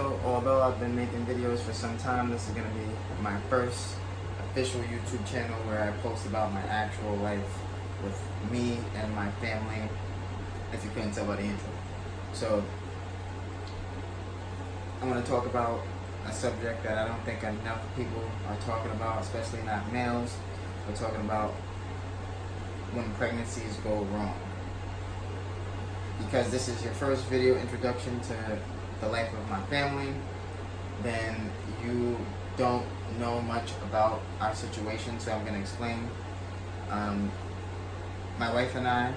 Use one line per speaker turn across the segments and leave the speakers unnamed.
So, although I've been making videos for some time, this is going to be my first official YouTube channel where I post about my actual life with me and my family, if you couldn't tell by the intro. So, I'm going to talk about a subject that I don't think enough people are talking about, especially not males. We're talking about when pregnancies go wrong. Because this is your first video introduction to the life of my family, then you don't know much about our situation, so I'm going to explain. My wife and I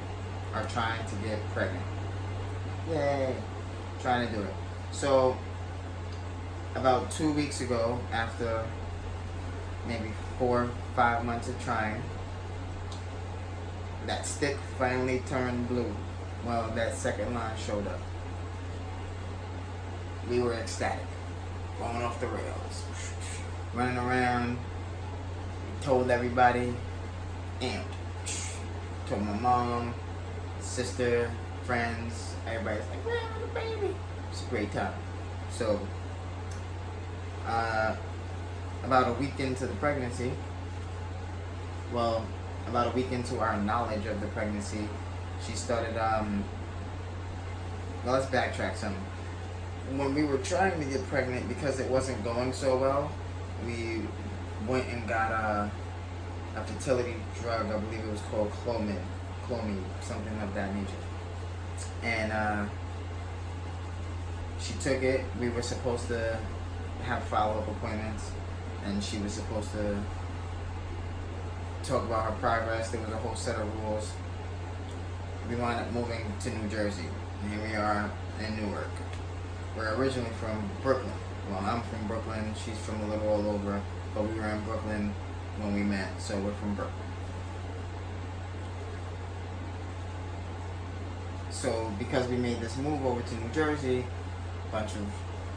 are trying to get pregnant. Yay! Trying to do it. So, about 2 weeks ago, after maybe 4 or 5 months of trying, that stick finally turned blue. Well, that second line showed up. We were ecstatic, going off the rails, running around, told everybody, amped. Told my mom, sister, friends, everybody's like, "We're having a baby." It's a great time. So, about a week into the pregnancy, about a week into our knowledge of the pregnancy, she started, let's backtrack some. When we were trying to get pregnant, because it wasn't going so well, we went and got a fertility drug. I believe it was called Clomid, something of that nature. And she took it. We were supposed to have follow-up appointments, and she was supposed to talk about her progress. There was a whole set of rules. We wound up moving to New Jersey, and here we are in Newark. We're originally from Brooklyn. Well, I'm from Brooklyn, she's from a little all over, but we were in Brooklyn when we met, so we're from Brooklyn. So, because we made this move over to New Jersey, bunch of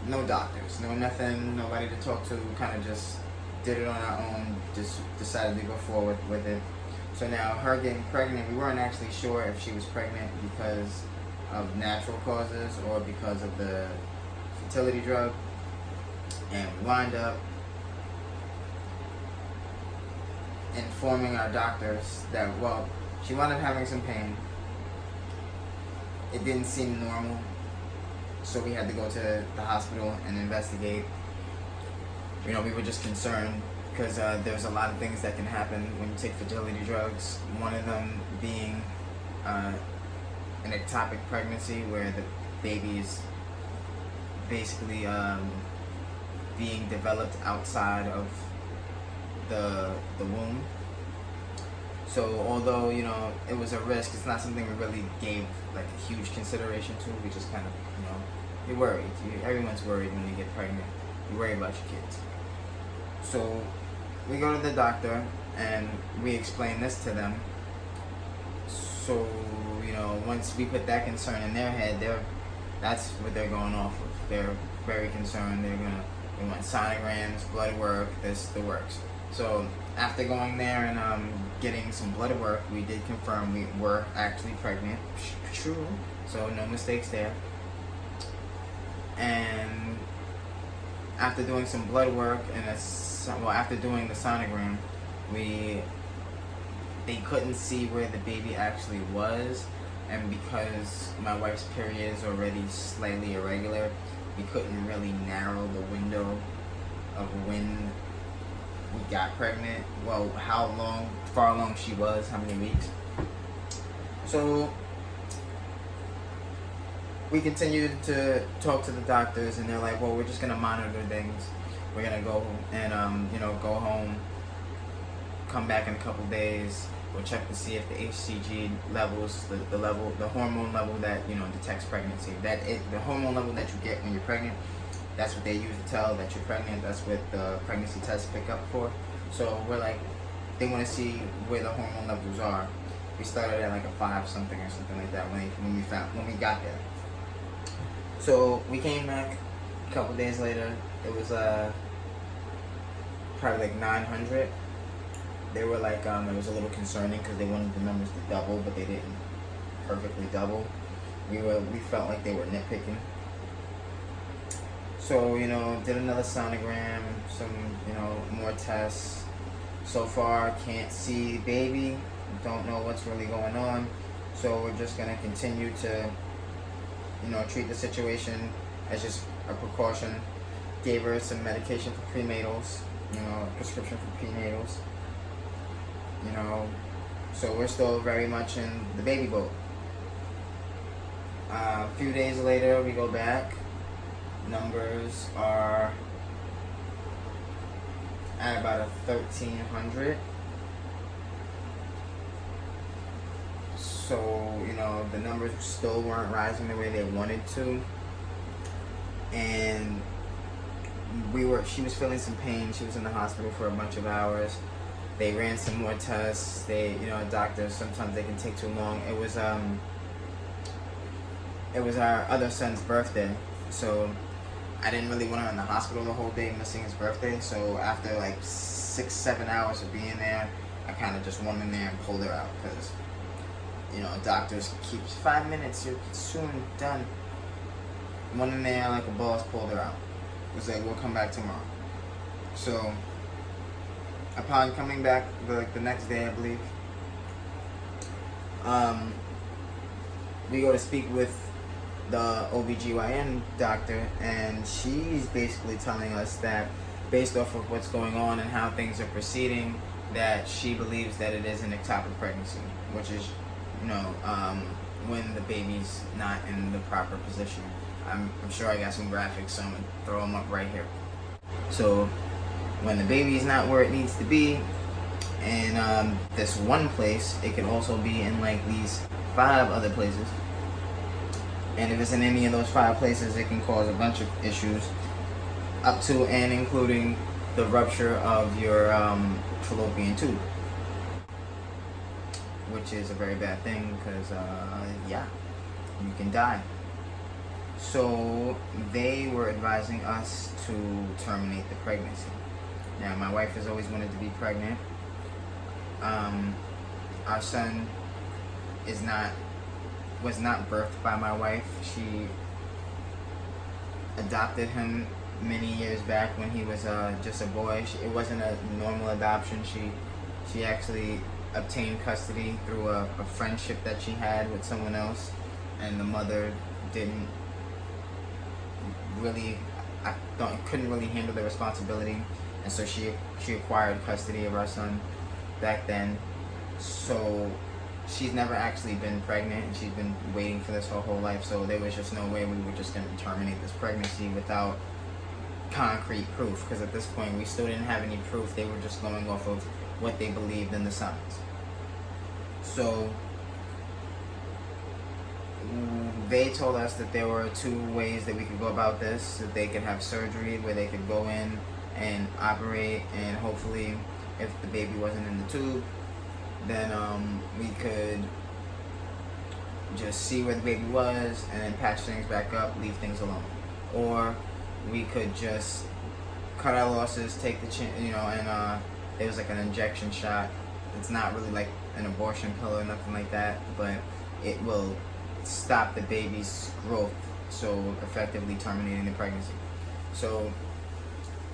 no doctors, no nothing, nobody to talk to, kind of just did it on our own, just decided to go forward with it. So now, her getting pregnant, we weren't actually sure if she was pregnant because of natural causes or because of the fertility drug, and we wind up informing our doctors that, well, she wound up having some pain. It didn't seem normal, so we had to go to the hospital and investigate. You know, we were just concerned because there's a lot of things that can happen when you take fertility drugs. One of them being an ectopic pregnancy, where the baby is basically being developed outside of the womb. So although, you know, it was a risk, it's not something we really gave like a huge consideration to. We just kind of, you know, you're worried. Everyone's worried when you get pregnant. You worry about your kids. So we go to the doctor and we explain this to them. So, you know, once we put that concern in their head, that's what they're going off of. They're very concerned. They want sonograms, blood work, the works. So after going there and getting some blood work, we did confirm we were actually pregnant. True. So no mistakes there. And after doing some blood work and after doing the sonogram, they couldn't see where the baby actually was, and because my wife's period is already slightly irregular, we couldn't really narrow the window of when we got pregnant. Well, far along she was, how many weeks. So we continued to talk to the doctors, and they're like, well, we're just gonna monitor things. We're gonna go and go home, come back in a couple days. We'll check to see if the HCG levels, the hormone level that, you know, detects pregnancy. The hormone level that you get when you're pregnant, that's what they use to tell that you're pregnant. That's what the pregnancy tests pick up for. So we're like, they want to see where the hormone levels are. We started at like a 5 something or something like that when we got there. So we came back a couple days later. It was probably like 900. They were like, it was a little concerning because they wanted the numbers to double, but they didn't perfectly double. We felt like they were nitpicking. So, did another sonogram, some, more tests. So far, can't see baby, don't know what's really going on. So we're just going to continue to, treat the situation as just a precaution. Gave her some medication for prenatals, a prescription for prenatals. So we're still very much in the baby boat. A few days later, we go back. Numbers are at about 1,300. So, the numbers still weren't rising the way they wanted to. And she was feeling some pain. She was in the hospital for a bunch of hours. They ran some more tests. Doctors, sometimes they can take too long. It was our other son's birthday. So I didn't really want her in the hospital the whole day missing his birthday. So after like 6-7 hours of being there, I kind of just went in there and pulled her out because, doctors keep 5 minutes, you're soon done. Went in there like a boss, pulled her out. It was like, we'll come back tomorrow. So upon coming back the next day, I believe, we go to speak with the OBGYN doctor, and she's basically telling us that based off of what's going on and how things are proceeding, that she believes that it is an ectopic pregnancy, which is, when the baby's not in the proper position. I'm sure I got some graphics, so I'm going to throw them up right here. So when the baby's not where it needs to be, and this one place, it can also be in like these 5 other places. And if it's in any of those 5 places, it can cause a bunch of issues, up to and including the rupture of your fallopian tube, which is a very bad thing because, you can die. So they were advising us to terminate the pregnancy. Now, my wife has always wanted to be pregnant. Our son was not birthed by my wife. She adopted him many years back when he was just a boy. It wasn't a normal adoption. She actually obtained custody through a friendship that she had with someone else, and the mother couldn't really handle the responsibility, and so she acquired custody of our son back then. So she's never actually been pregnant, and she's been waiting for this her whole life. So there was just no way we were just going to terminate this pregnancy without concrete proof, because at this point we still didn't have any proof. They were just going off of what they believed in the science. So they told us that there were 2 ways that we could go about this. That they could have surgery where they could go in and operate, and hopefully if the baby wasn't in the tube, then we could just see where the baby was and then patch things back up, leave things alone. Or we could just cut our losses, take the and it was like an injection shot. It's not really like an abortion pill or nothing like that, but it will stop the baby's growth, so effectively terminating the pregnancy. So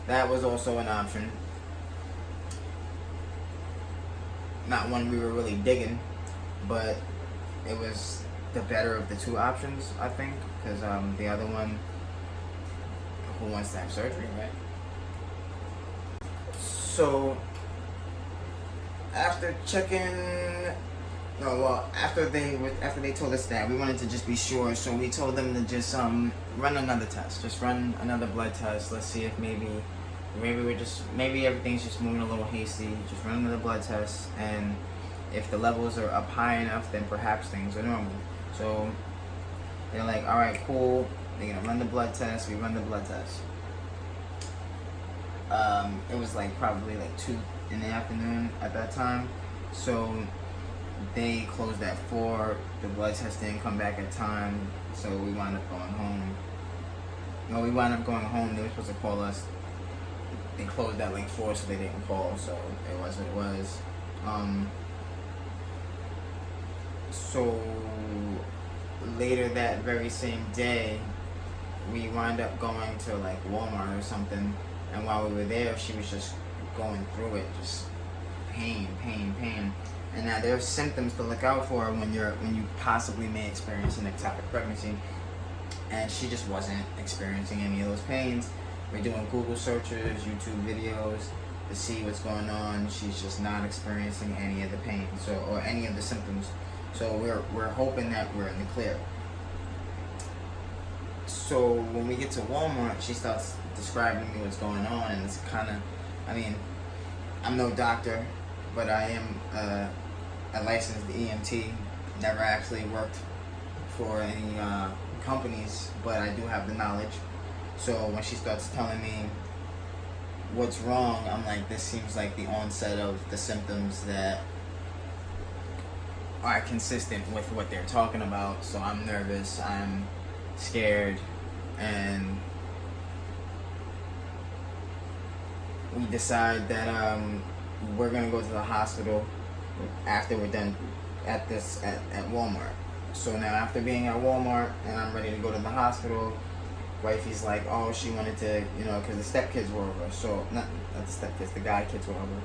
that was also an option. Not one we were really digging, but it was the better of the 2 options, I think, because the other one, who wants to have surgery, right? So after after they told us that, we wanted to just be sure, so we told them to just run another test, just run another blood test. Let's see if maybe everything's just moving a little hasty. Just run another blood test, and if the levels are up high enough, then perhaps things are normal. So they're like, all right, cool. They're gonna run the blood test. We run the blood test. It was like probably like 2 in the afternoon at that time. So they closed at 4. The blood test didn't come back at time, so we wound up going home. No, we wound up going home. They were supposed to call us. They closed at like 4, so they didn't call. So it was what it was. So later that very same day, we wound up going to like Walmart or something, and while we were there, she was just going through it, just pain. And now there's symptoms to look out for when you possibly may experience an ectopic pregnancy, and she just wasn't experiencing any of those pains. We're doing Google searches, YouTube videos to see what's going on. She's just not experiencing any of the pain, or any of the symptoms. So we're hoping that we're in the clear. So when we get to Walmart, she starts describing me what's going on, and it's kind of, I'm no doctor, but I am a licensed EMT. Never actually worked for any companies, but I do have the knowledge. So when she starts telling me what's wrong, I'm like, this seems like the onset of the symptoms that are consistent with what they're talking about. So I'm nervous, I'm scared, and we decide that we're gonna go to the hospital after we're done at Walmart. So now after being at Walmart and I'm ready to go to the hospital, wifey's like, oh, she wanted to, because the stepkids were over. So not the stepkids, the guy kids were over.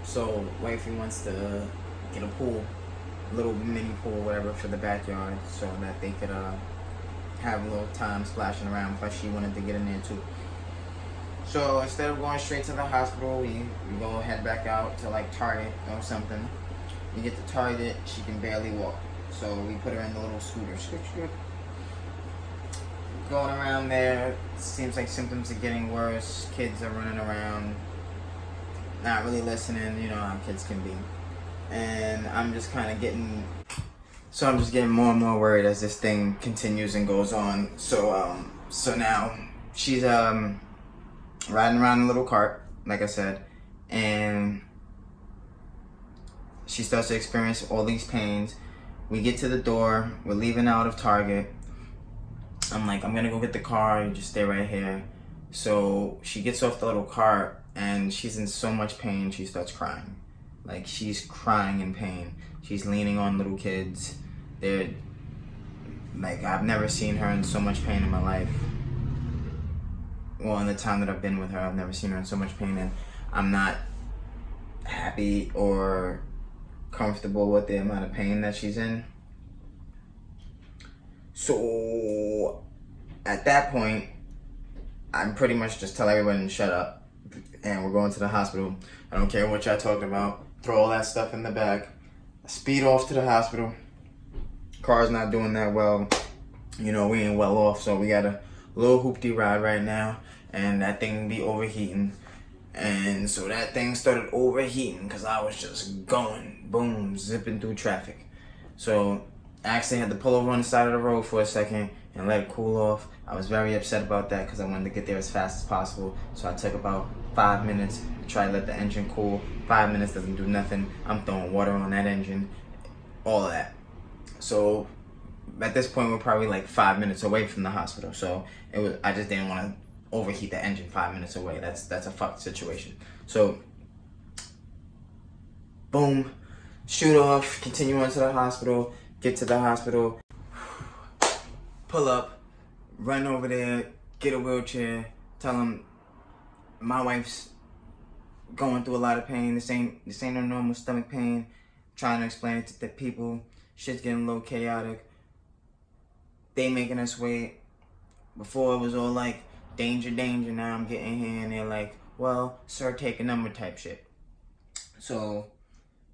So wifey wants to get a pool, a little mini pool, whatever, for the backyard, so that they could have a little time splashing around. Plus she wanted to get in there too. So instead of going straight to the hospital, we go head back out to like Target or something. We get to Target, she can barely walk. So we put her in the little scooter. Going around there, seems like symptoms are getting worse. Kids are running around, not really listening, how kids can be. And I'm just kind of getting more and more worried as this thing continues and goes on. So now she's riding around in a little cart, like I said, and she starts to experience all these pains. We get to the door, we're leaving out of Target. I'm like, I'm gonna go get the car, you just stay right here. So she gets off the little cart and she's in so much pain, she starts crying. Like, she's crying in pain. She's leaning on little kids. They're like, I've never seen her in so much pain in my life. Well, in the time that I've been with her, I've never seen her in so much pain, and I'm not happy or comfortable with the amount of pain that she's in. So at that point, I'm pretty much just tell everybody to shut up, and we're going to the hospital. I don't care what y'all talking about. Throw all that stuff in the back. Speed off to the hospital. Car's not doing that well. We ain't well off, so we got a little hoopty ride right now, and that thing be overheating. And so that thing started overheating because I was just going, boom, zipping through traffic. So I actually had to pull over on the side of the road for a second and let it cool off. I was very upset about that because I wanted to get there as fast as possible. So I took about 5 minutes to try to let the engine cool. 5 minutes doesn't do nothing. I'm throwing water on that engine, all of that. So at this point, we're probably like 5 minutes away from the hospital. So I just didn't want to overheat the engine 5 minutes away. That's a fucked situation. So boom, shoot off, continue on to the hospital, get to the hospital, pull up, run over there, get a wheelchair, tell them my wife's going through a lot of pain. This ain't no normal stomach pain. Trying to explain it to the people. Shit's getting a little chaotic. They making us wait. Before it was all like, danger, danger. Now I'm getting here and they're like, well, sir, take a number type shit. So,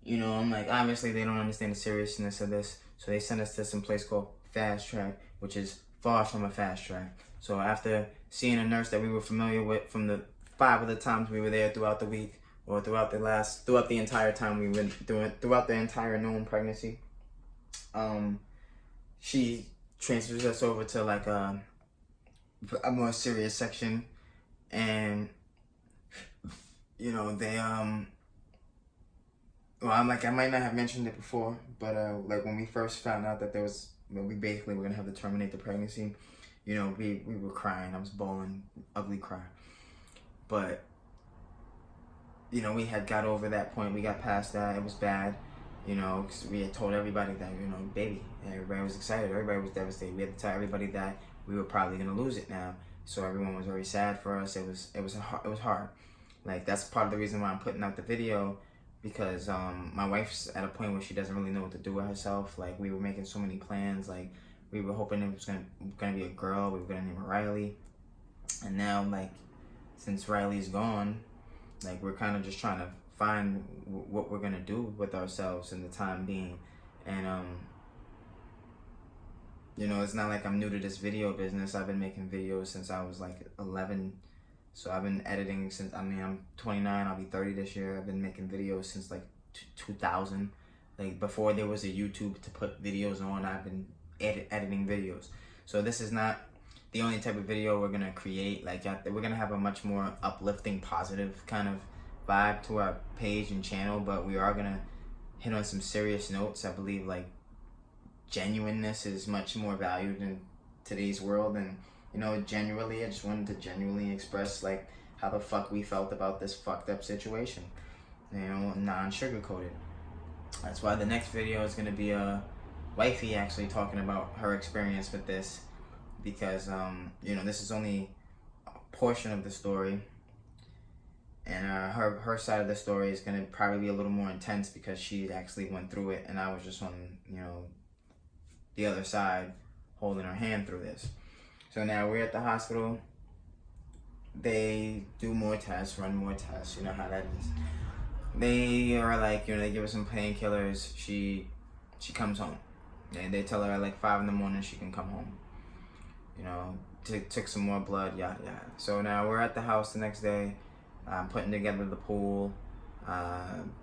I'm like, obviously they don't understand the seriousness of this. So they sent us to some place called Fast Track, which is far from a fast track. So after seeing a nurse that we were familiar with from the 5 of the times we were there throughout the week, or throughout the entire time we went throughout the entire known pregnancy, she transfers us over to like a more serious section, and they well, I might not have mentioned it before, but like when we first found out that we basically were gonna have to terminate the pregnancy, we were crying. I was bawling, ugly cry. But we had got over that point. We got past that. It was bad, because we had told everybody that, baby. And everybody was excited. Everybody was devastated. We had to tell everybody that we were probably gonna lose it now. So everyone was very sad for us. It was hard. Like, that's part of the reason why I'm putting out the video, because my wife's at a point where she doesn't really know what to do with herself. Like, we were making so many plans. Like, we were hoping it was gonna be a girl. We were gonna name her Riley. And now, like, since Riley's gone, like, we're kind of just trying to find what we're gonna do with ourselves in the time being. And you know, it's not like I'm new to this video business. I've been making videos since I was like 11. So I've been editing since, I mean, I'm 29, I'll be 30 this year. I've been making videos since like 2000. Like, before there was a YouTube to put videos on, I've been editing videos. So this is not the only type of video we're gonna create. Like, we're gonna have a much more uplifting, positive kind of vibe to our page and channel, but we are gonna hit on some serious notes. I believe, like, genuineness is much more valued in today's world. And, you know, genuinely, I just wanted to genuinely express, like, how the fuck we felt about this fucked up situation, you know, non-sugarcoated. That's why the next video is going to be wifey actually talking about her experience with this, because you know, this is only a portion of the story, and her side of the story is going to probably be a little more intense, because she actually went through it, and I was just on, you know, the other side, holding her hand through this. So now we're at the hospital. They do more tests, run more tests. You know how that is. They are like, you know, they give her some painkillers. She comes home. They tell her at like 5 in the morning she can come home. You know, took some more blood, yada yada. So now we're at the house the next day. Putting together the pool.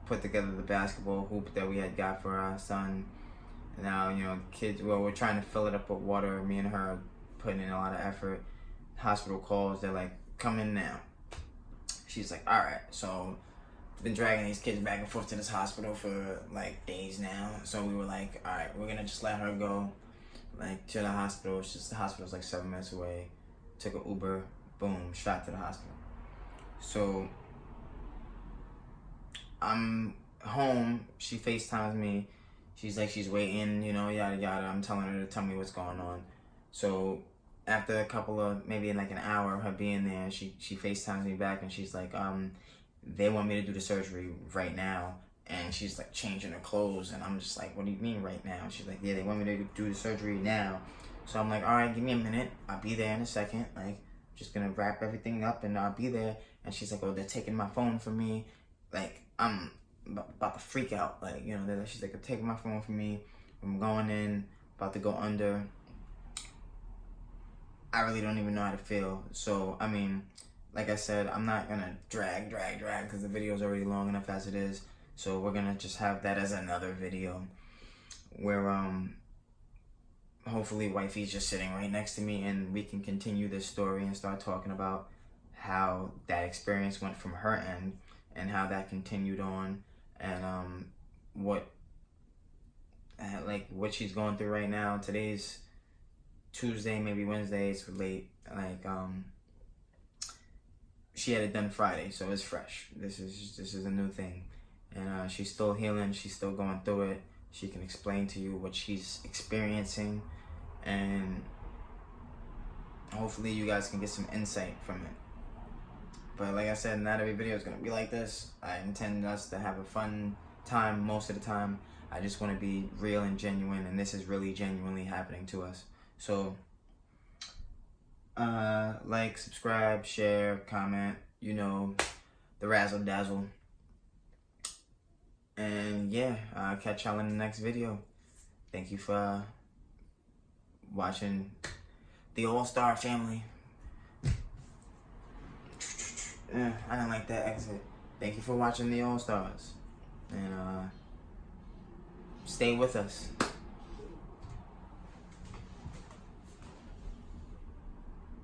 Put together the basketball hoop that we had got for our son. Now, you know, kids, well, we're trying to fill it up with water. Me and her are putting in a lot of effort. Hospital calls, they're like, come in now. She's like, all right. So I've been dragging these kids back and forth to this hospital for like days now. So we were like, all right, we're gonna just let her go, like, to the hospital. It's just, the hospital's like 7 minutes away. Took an Uber, boom, shot to the hospital. So I'm home. She FaceTimes me. She's like, she's waiting, you know, yada yada. I'm telling her to tell me what's going on. So after a couple of, maybe like an hour of her being there, she FaceTimes me back, and she's like, they want me to do the surgery right now. And she's like changing her clothes, and I'm just like, what do you mean right now? She's like, yeah, they want me to do the surgery now. So I'm like, all right, give me a minute. I'll be there in a second. Like, just gonna wrap everything up and I'll be there. And she's like, oh, they're taking my phone from me. Like, I'm about to freak out. Like, you know, she's like, they're taking my phone from me. I'm going in, about to go under. I really don't even know how to feel. So, I mean, like I said, I'm not gonna drag, because the video's already long enough as it is. So we're gonna just have that as another video where, hopefully wifey's just sitting right next to me, and we can continue this story and start talking about how that experience went from her end and how that continued on, and what she's going through right now. Today's Tuesday, maybe Wednesday, it's late. Like, she had it done Friday, so it's fresh. This is a new thing, and she's still healing. She's still going through it. She can explain to you what she's experiencing, and hopefully you guys can get some insight from it. But like I said, not every video is gonna be like this. I intend us to have a fun time most of the time. I just want to be real and genuine, and this is really genuinely happening to us. So, like, subscribe, share, comment, you know, the razzle dazzle. And yeah, I'll catch y'all in the next video. Thank you for watching the All-Star Family. I didn't like that exit. Thank you for watching the All-Stars. And stay with us.